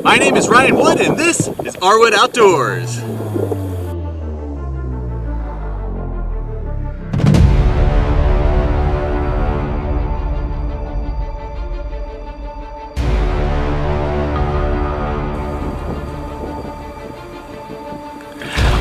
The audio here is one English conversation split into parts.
My name is RWood and this is RWood Outdoors.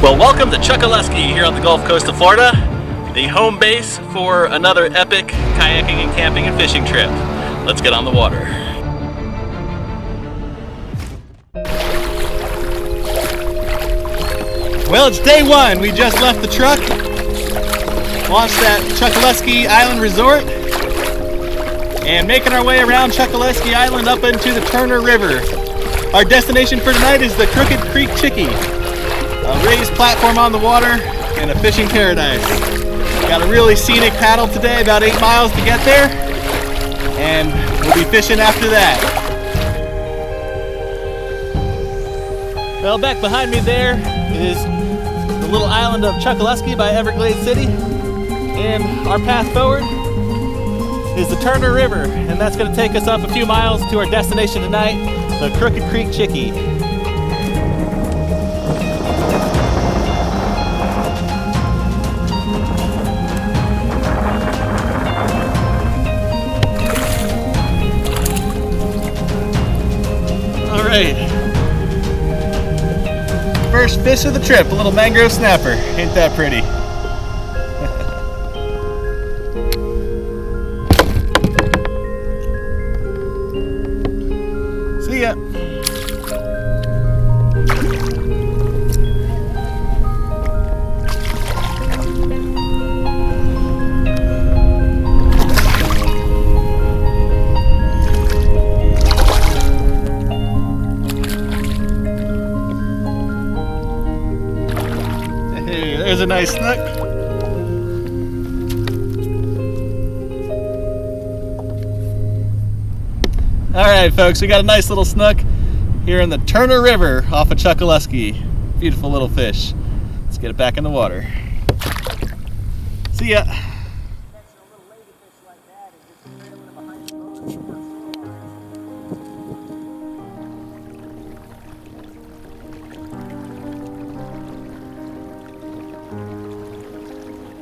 Well, welcome to Chokoloskee here on the Gulf Coast of Florida, the home base for another epic kayaking and camping and fishing trip. Let's get on the water. Well, it's day one. We just left the truck, launched at Chokoloskee Island Resort, and making our way around Chokoloskee Island up into the Turner River. Our destination for tonight is the Crooked Creek Chickee, a raised platform on the water and a fishing paradise. Got a really scenic paddle today, about 8 miles to get there, and we'll be fishing after that. Well, back behind me there is the little island of Chokoloskee by Everglades City, and our path forward is the Turner River, and that's going to take us up a few miles to our destination tonight, the Crooked Creek Chickee. All right. First fish of the trip, a little mangrove snapper. Ain't that pretty? See ya. There's a nice snook. All right, folks, we got a nice little snook here in the Turner River off of Chokoloskee. Beautiful little fish. Let's get it back in the water. See ya.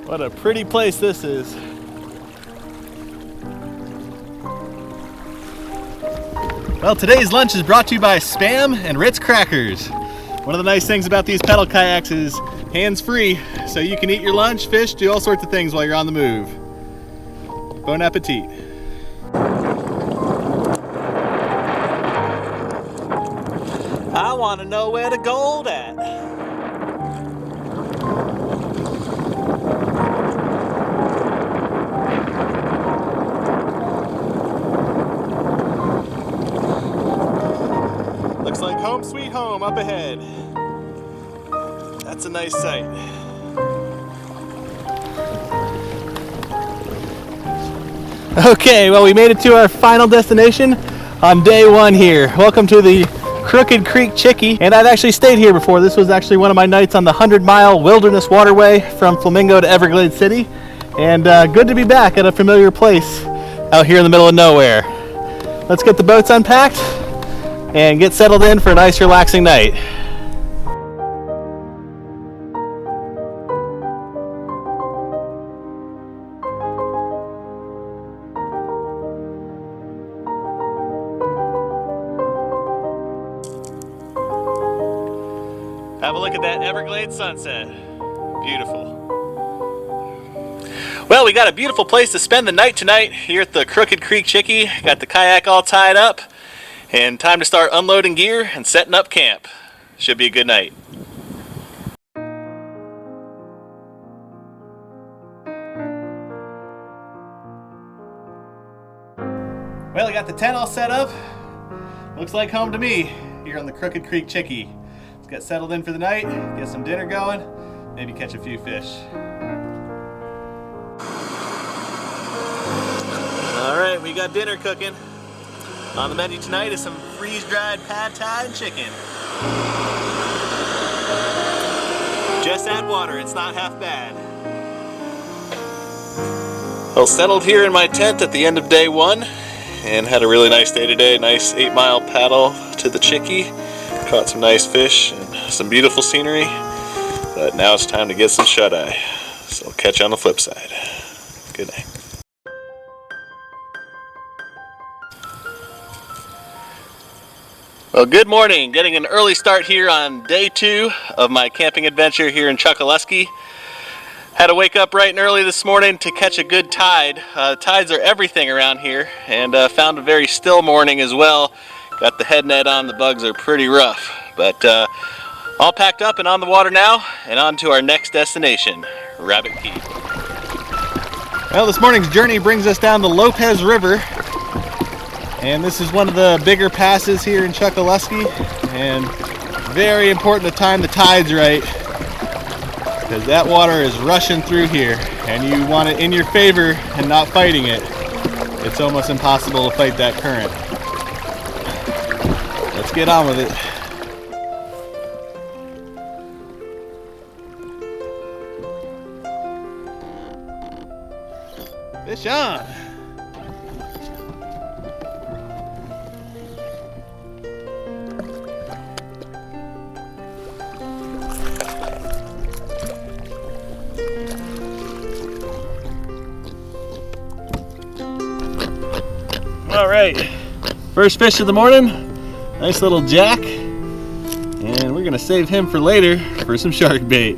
What a pretty place this is. Well, today's lunch is brought to you by Spam and Ritz Crackers. One of the nice things about these pedal kayaks is hands-free, so you can eat your lunch, fish, do all sorts of things while you're on the move. Bon appetit. I want to know where the gold at. Looks like home sweet home up ahead. That's a nice sight. Okay, well, we made it to our final destination on day one here. Welcome to the Crooked Creek Chickee, and I've actually stayed here before. This was actually one of my nights on the 100-mile wilderness waterway from Flamingo to Everglades City, and good to be back at a familiar place out here in the middle of nowhere. Let's get the boats unpacked and get settled in for a nice relaxing night. Have a look at that Everglades sunset. Beautiful. Well, we got a beautiful place to spend the night tonight here at the Crooked Creek Chickee. Got the kayak all tied up. And time to start unloading gear and setting up camp. Should be a good night. Well, I got the tent all set up. Looks like home to me here on the Crooked Creek Chickee. Let's get settled in for the night, get some dinner going, maybe catch a few fish. All right, we got dinner cooking. On the menu tonight is some freeze-dried pad thai and chicken. Just add water, it's not half bad. Well, settled here in my tent at the end of day one, and had a really nice day today. Nice 8-mile paddle to the Chickee. Caught some nice fish and some beautiful scenery. But now it's time to get some shut-eye. So I'll catch you on the flip side. Good night. Well, good morning. Getting an early start here on day 2 of my camping adventure here in Chokoloskee. Had to wake up bright and early this morning to catch a good tide. Tides are everything around here, and found a very still morning as well. Got the head net on, the bugs are pretty rough. But all packed up and on the water now, and on to our next destination, Rabbit Key. Well, this morning's journey brings us down the Lopez River. And this is one of the bigger passes here in Chokoloskee, and very important to time the tides right, because that water is rushing through here and you want it in your favor and not fighting it. It's almost impossible to fight that current. Let's get on with it. Fish on! All right, first fish of the morning, nice little jack, and we're gonna save him for later for some shark bait.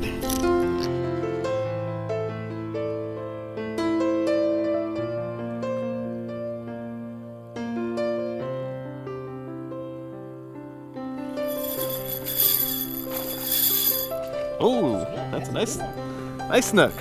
Oh, that's a nice snook.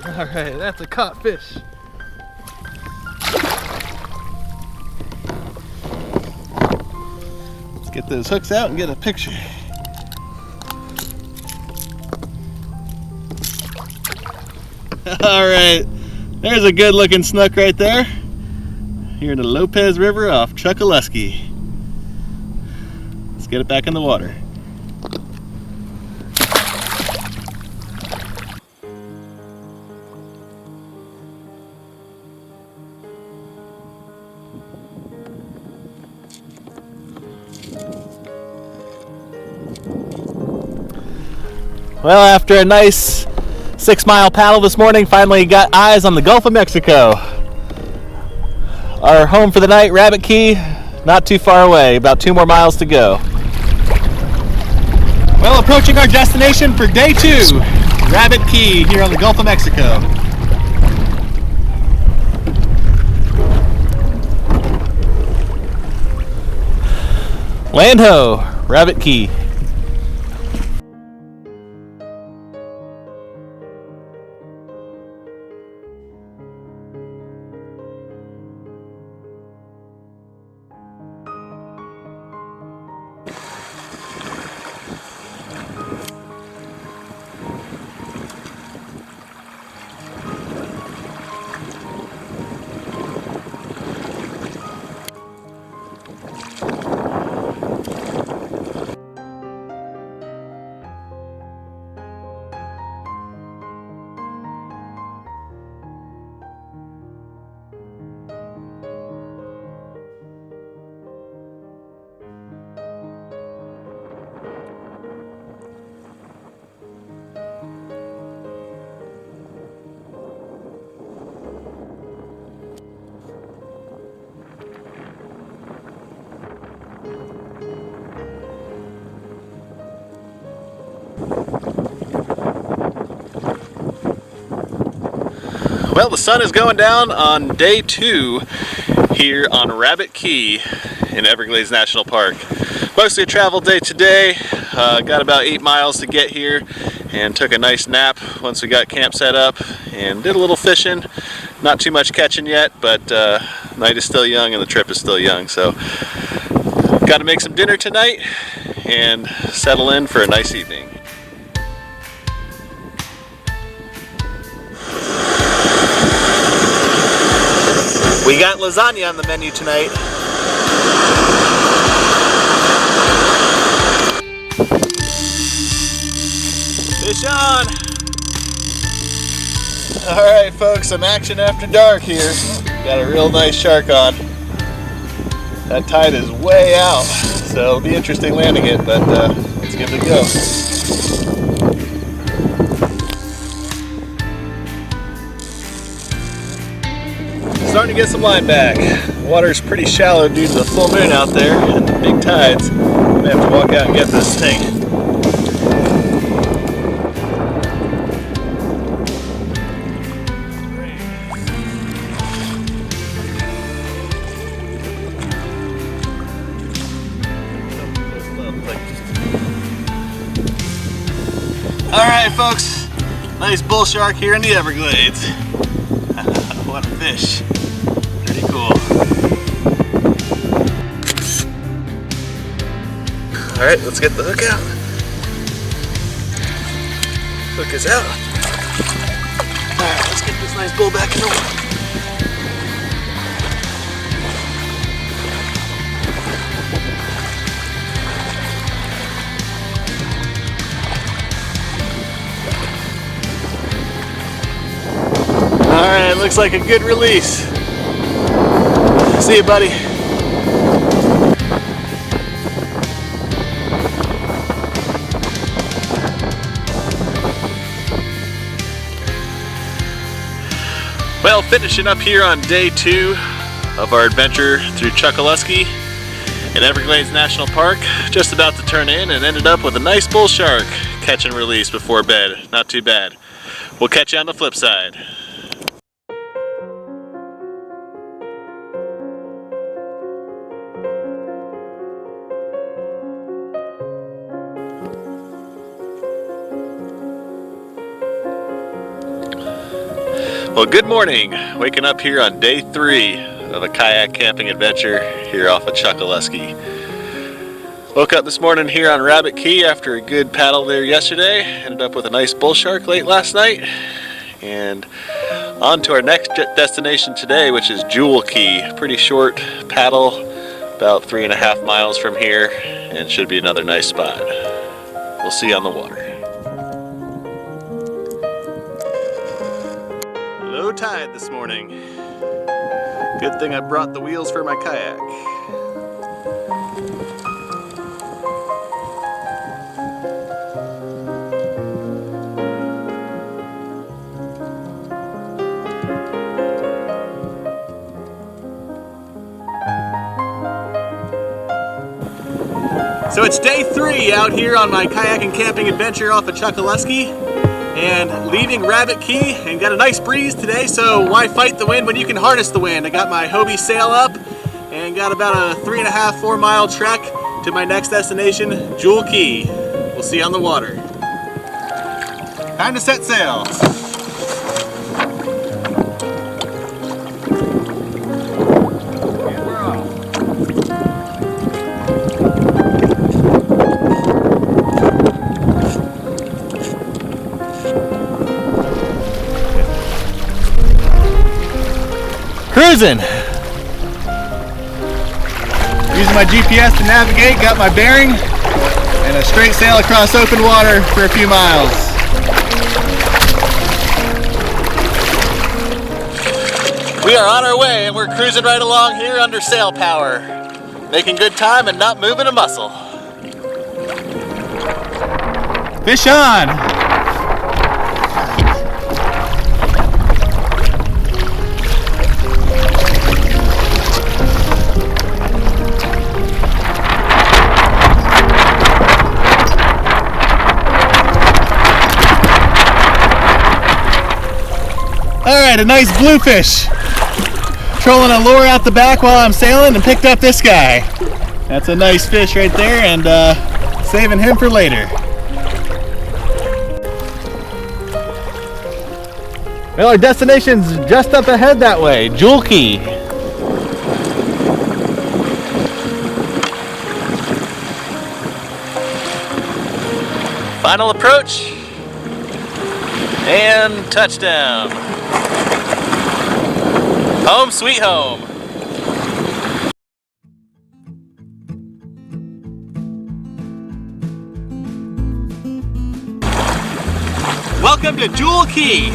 All right, that's a caught fish. Let's get those hooks out and get a picture. All right, there's a good looking snook right there. Here in the Lopez River off Chokoloskee. Let's get it back in the water. Well, after a nice 6-mile paddle this morning, finally got eyes on the Gulf of Mexico. Our home for the night, Rabbit Key, not too far away, about 2 more miles to go. Well, approaching our destination for day 2, Rabbit Key here on the Gulf of Mexico. Land ho, Rabbit Key. Well, the sun is going down on day 2 here on Rabbit Key in Everglades National Park. Mostly a travel day today. Got about 8 miles to get here and took a nice nap once we got camp set up and did a little fishing. Not too much catching yet, but night is still young and the trip is still young. So got to make some dinner tonight and settle in for a nice evening. We got lasagna on the menu tonight. Fish on! Alright folks, some action after dark here. Got a real nice shark on. That tide is way out, so it'll be interesting landing it, but let's give it a go. Starting to get some line back. The water's pretty shallow due to the full moon out there and the big tides. I'm gonna have to walk out and get this thing. Alright folks, nice bull shark here in the Everglades. What a fish. Pretty cool. Alright, let's get the hook out. Hook is out. Alright, let's get this nice bull back in the water. Alright, looks like a good release. See you, buddy. Well, finishing up here on day 2 of our adventure through Chokoloskee in Everglades National Park. Just about to turn in and ended up with a nice bull shark catch and release before bed. Not too bad. We'll catch you on the flip side. Well, good morning. Waking up here on day 3 of a kayak camping adventure here off of Chokoloskee. Woke up this morning here on Rabbit Key after a good paddle there yesterday. Ended up with a nice bull shark late last night. And on to our next destination today, which is Chokoloskee. Pretty short paddle, about 3.5 miles from here, and should be another nice spot. We'll see you on the water. Low tide this morning. Good thing I brought the wheels for my kayak. So it's day 3 out here on my kayaking camping adventure off of Chokoloskee, and leaving Rabbit Key, and got a nice breeze today, so why fight the wind when you can harness the wind? I got my Hobie sail up and got about a 3.5–4 mile trek to my next destination, Chokoloskee. We'll see you on the water. Time to set sail. And we're off. Cruising! Using my GPS to navigate, got my bearing, and a straight sail across open water for a few miles. We are on our way, and we're cruising right along here under sail power. Making good time and not moving a muscle. Fish on! Alright, a nice bluefish. Trolling a lure out the back while I'm sailing and picked up this guy. That's a nice fish right there, and saving him for later. Well, our destination's just up ahead that way, Chokoloskee. Final approach and touchdown. Home sweet home. Welcome to Jewel Key.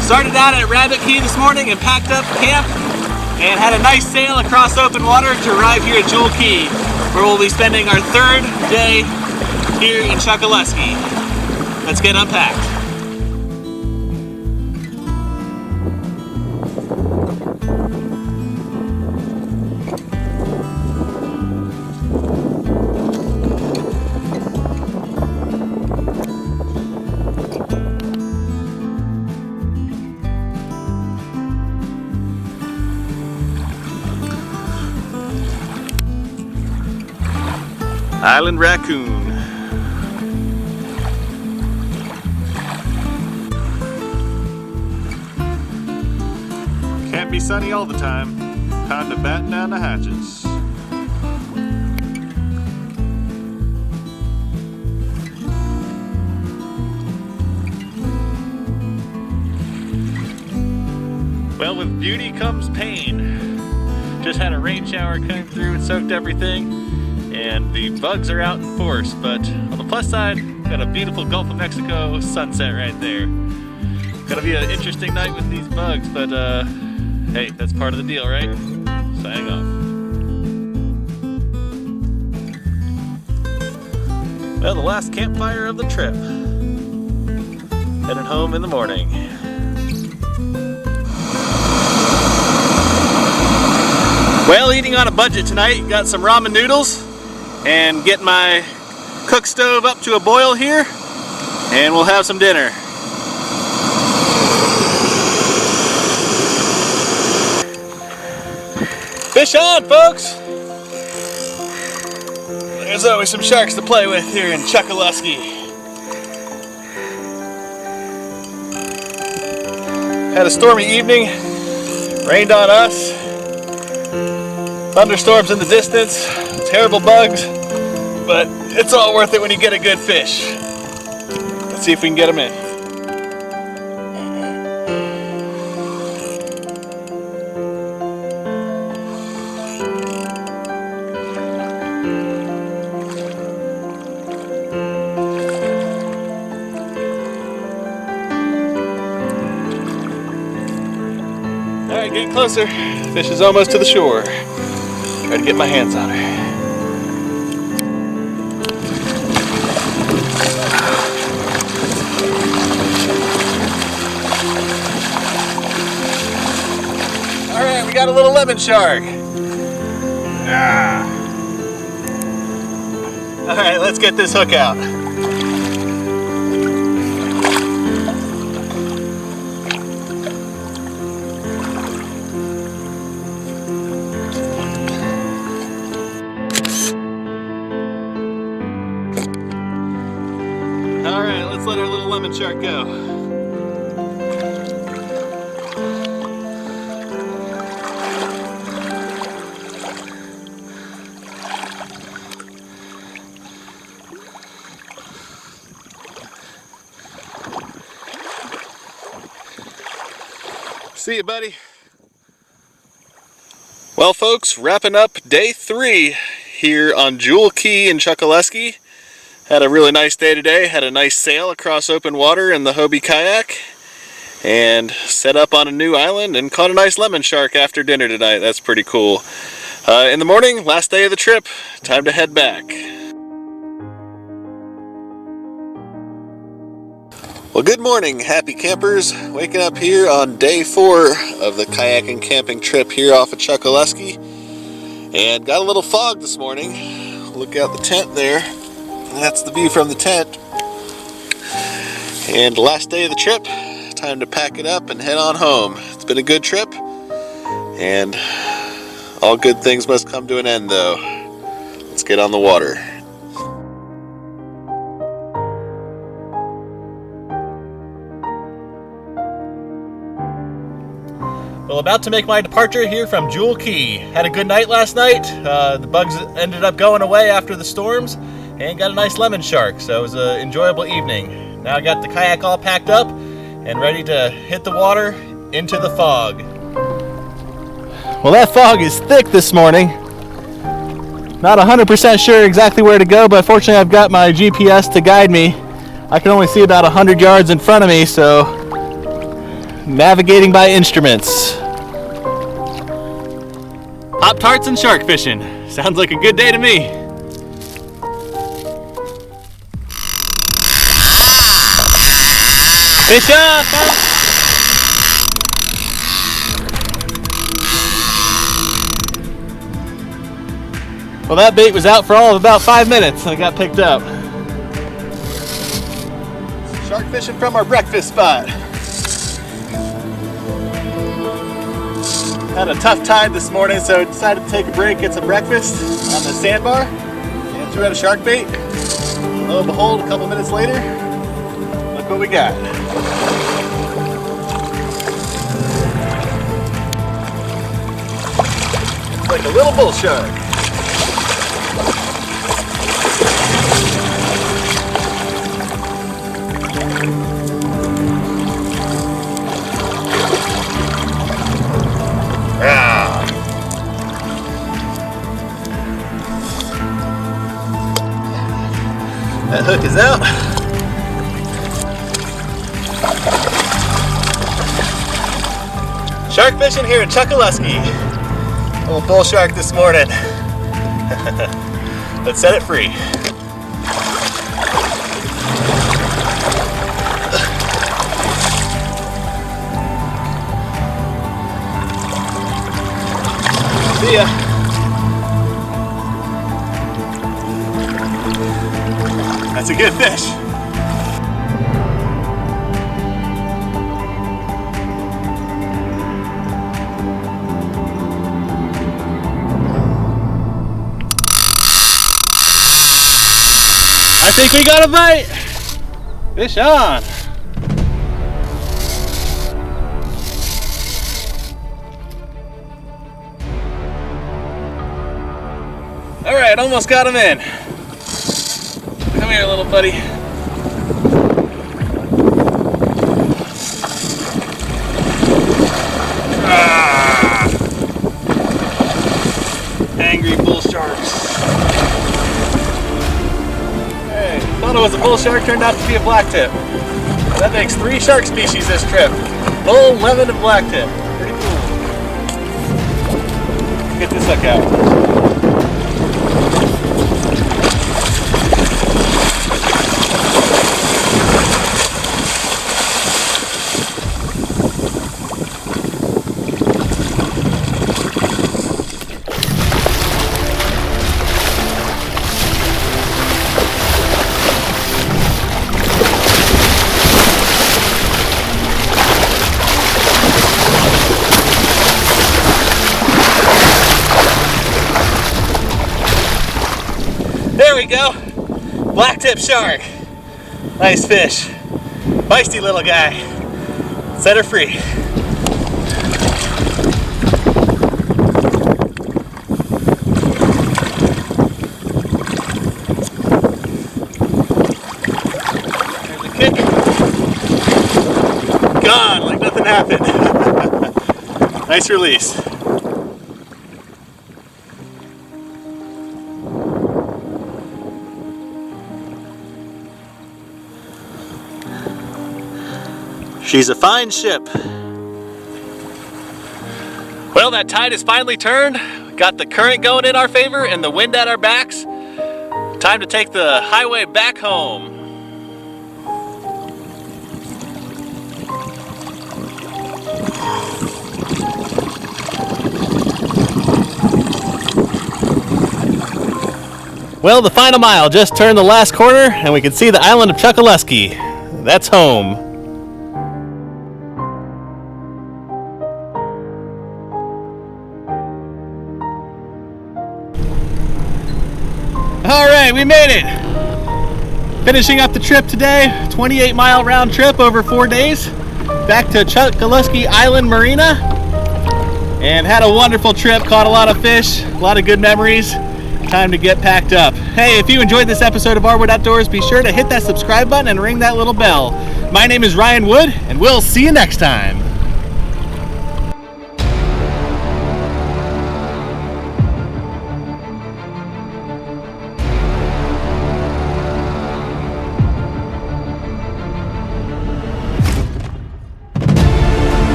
Started out at Rabbit Key this morning and packed up camp and had a nice sail across open water to arrive here at Jewel Key, where we'll be spending our third day here in Chokoloskee. Let's get unpacked. Island raccoon. Can't be sunny all the time. Time to batten down the hatches. Well, with beauty comes pain. Just had a rain shower coming through and soaked everything. And the bugs are out in force, but on the plus side, got a beautiful Gulf of Mexico sunset right there. Gonna be an interesting night with these bugs, but hey, that's part of the deal, right? So hang on. Well, the last campfire of the trip. Heading home in the morning. Well, eating on a budget tonight. Got some ramen noodles. And get my cook stove up to a boil here, and we'll have some dinner. Fish on, folks! There's always some sharks to play with here in Chokoloskee. Had a stormy evening, rained on us, thunderstorms in the distance. Terrible bugs, but it's all worth it when you get a good fish. Let's see if we can get them in. All right, getting closer. Fish is almost to the shore. Try to get my hands on her. Alright, we got a little lemon shark. Alright, let's get this hook out. Alright, let's let our little lemon shark go. See you, buddy. Well, folks, wrapping up day 3 here on Jewel Key in Chokoloskee. Had a really nice day today. Had a nice sail across open water in the Hobie kayak, and set up on a new island and caught a nice lemon shark after dinner tonight. That's pretty cool. In the morning, last day of the trip, time to head back. Well, good morning, happy campers. Waking up here on day 4 of the kayaking camping trip here off of Chokoloskee. And got a little fog this morning. Look out the tent there. That's the view from the tent. And last day of the trip, time to pack it up and head on home. It's been a good trip, and all good things must come to an end though. Let's get on the water. Well, about to make my departure here from Jewel Key. Had a good night last night. The bugs ended up going away after the storms, and got a nice lemon shark, so it was an enjoyable evening. Now I got the kayak all packed up and ready to hit the water into the fog. Well, that fog is thick this morning. Not 100% sure exactly where to go, but fortunately I've got my GPS to guide me. I can only see about 100 yards in front of me, so navigating by instruments. Pop-Tarts and shark fishing. Sounds like a good day to me. Fish up! Well, that bait was out for all of about 5 minutes and it got picked up. Shark fishing from our breakfast spot. Had a tough tide this morning, so I decided to take a break, get some breakfast on the sandbar, and threw out a shark bait. Lo and behold, a couple minutes later, look what we got. It's like a little bull shark. That hook is out. Shark fishing here at Chokoloskee. Little bull shark this morning. Let's set it free. See ya. That's a good fish. I think we got a bite. Fish on. All right, almost got him in. Come here, little buddy. Ah! Angry bull sharks. Hey, thought it was a bull shark, turned out to be a blacktip. That makes 3 shark species this trip. Bull, lemon, and blacktip. Pretty cool. Get this hook out. There we go. Blacktip shark. Nice fish. Feisty little guy. Set her free. There's a kick. Gone like nothing happened. Nice release. She's a fine ship. Well, that tide has finally turned. Got the current going in our favor and the wind at our backs. Time to take the highway back home. Well, the final mile just turned the last corner and we can see the island of Chokoloskee. That's home. All right, we made it. Finishing up the trip today, 28-mile round trip over 4 days, back to Chokoloskee Island Marina, and had a wonderful trip. Caught a lot of fish, a lot of good memories, Time to get packed up. Hey, if you enjoyed this episode of RWood Outdoors, be sure to hit that subscribe button and ring that little bell. My name is RWood, and we'll see you next time.